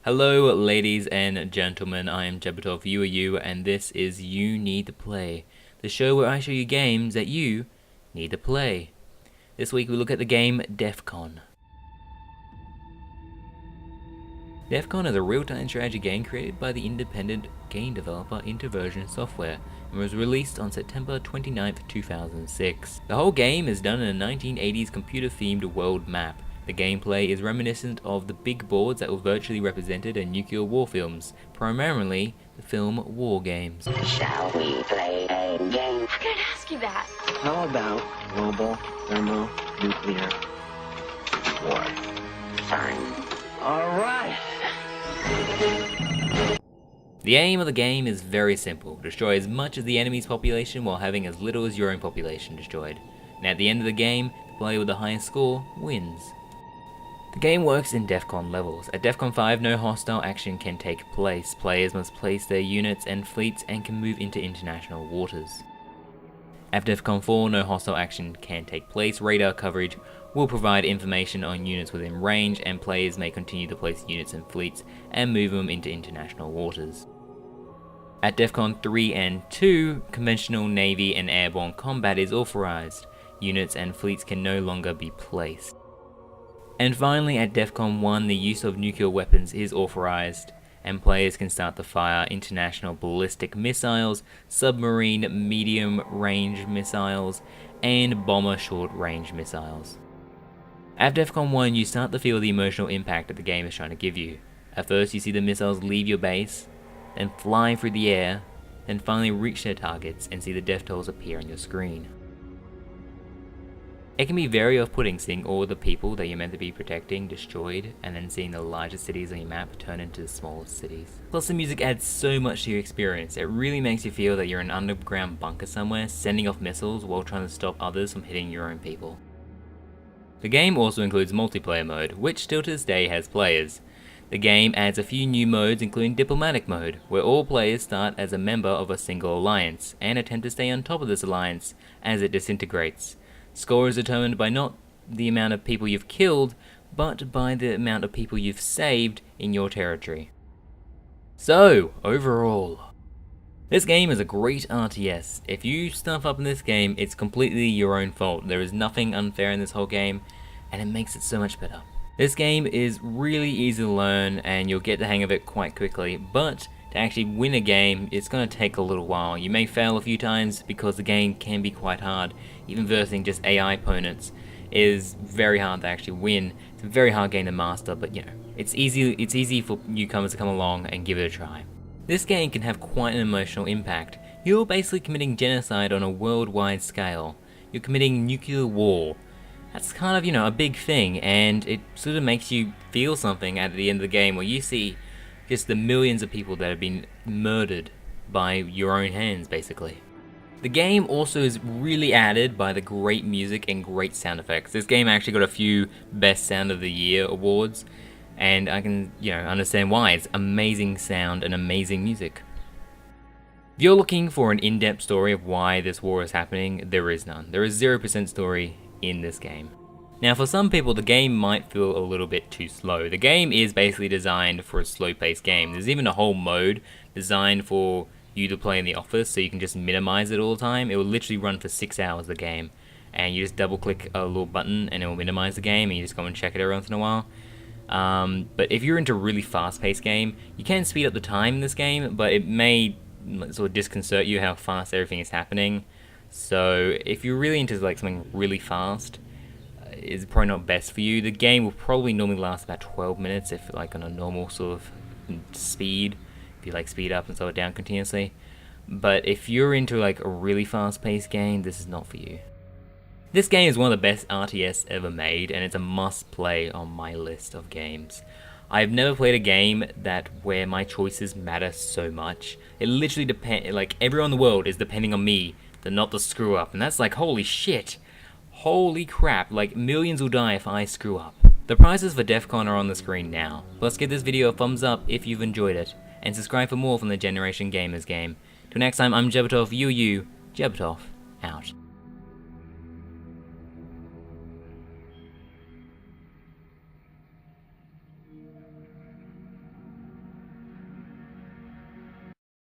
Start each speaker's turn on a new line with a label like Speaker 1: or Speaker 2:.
Speaker 1: Hello ladies and gentlemen, I am Jabbtoth, you are you, and this is You Need to Play, the show where I show you games that you need to play. This week we look at the game Defcon. Defcon is a real-time strategy game created by the independent game developer Introversion Software and was released on September 29th, 2006. The whole game is done in a 1980s computer-themed world map. The gameplay is reminiscent of the big boards that were virtually represented in nuclear war films, primarily the film War Games.
Speaker 2: Shall we play a game?
Speaker 3: How can I ask you that?
Speaker 2: How about global thermonuclear war? Fine. Alright.
Speaker 1: The aim of the game is very simple: destroy as much of the enemy's population while having as little as your own population destroyed. And at the end of the game, the player with the highest score wins. The game works in Defcon levels. At Defcon 5, no hostile action can take place. Players must place their units and fleets and can move into international waters. At Defcon 4, no hostile action can take place. Radar coverage will provide information on units within range, and players may continue to place units and fleets and move them into international waters. At Defcon 3 and 2, conventional navy and airborne combat is authorized. Units and fleets can no longer be placed. And finally, at Defcon 1, the use of nuclear weapons is authorized, and players can start to fire international ballistic missiles, submarine medium-range missiles, and bomber short-range missiles. At Defcon 1, you start to feel the emotional impact that the game is trying to give you. At first, you see the missiles leave your base, then fly through the air, then finally reach their targets and see the death tolls appear on your screen. It can be very off-putting seeing all the people that you're meant to be protecting destroyed, and then seeing the largest cities on your map turn into the smallest cities. Plus, the music adds so much to your experience. It really makes you feel that you're in an underground bunker somewhere, sending off missiles while trying to stop others from hitting your own people. The game also includes multiplayer mode, which still to this day has players. The game adds a few new modes, including diplomatic mode, where all players start as a member of a single alliance, and attempt to stay on top of this alliance as it disintegrates. Score is determined by not the amount of people you've killed, but by the amount of people you've saved in your territory. So, overall, this game is a great RTS. If you stuff up in this game, it's completely your own fault. There is nothing unfair in this whole game, and it makes it so much better. This game is really easy to learn, and you'll get the hang of it quite quickly, but to actually win a game, it's going to take a little while. You may fail a few times because the game can be quite hard. Even versing just AI opponents is very hard to actually win. It's a very hard game to master, but you know, it's easy for newcomers to come along and give it a try. This game can have quite an emotional impact. You're basically committing genocide on a worldwide scale. You're committing nuclear war. That's kind of, a big thing, and it sort of makes you feel something at the end of the game where you see just the millions of people that have been murdered by your own hands, basically. The game also is really added by the great music and great sound effects. This game actually got a few Best Sound of the Year awards, and I can, understand why. It's amazing sound and amazing music. If you're looking for an in-depth story of why this war is happening, there is none. There is 0% story in this game. Now, for some people, the game might feel a little bit too slow. The game is basically designed for a slow-paced game. There's even a whole mode designed for you to play in the office, so you can just minimize it all the time. It will literally run for 6 hours, the game. And you just double-click a little button, and it will minimize the game, and you just go and check it every once in a while. But if you're into a really fast-paced game, you can speed up the time in this game, but it may sort of disconcert you how fast everything is happening. So if you're really into something really fast, is probably not best for you. The game will probably normally last about 12 minutes if on a normal sort of speed, if you speed up and slow it down continuously. But if you're into a really fast-paced game, this is not for you. This game is one of the best RTS ever made, and it's a must-play on my list of games. I've never played a game where my choices matter so much. It literally depends, everyone in the world is depending on me to not to screw up, and that's holy shit. Holy crap, millions will die if I screw up. The prizes for Defcon are on the screen now. Plus, give this video a thumbs up if you've enjoyed it, and subscribe for more from the Generation Gamers game. Till next time, I'm Jabbtoth, you, Jabbtoth, out.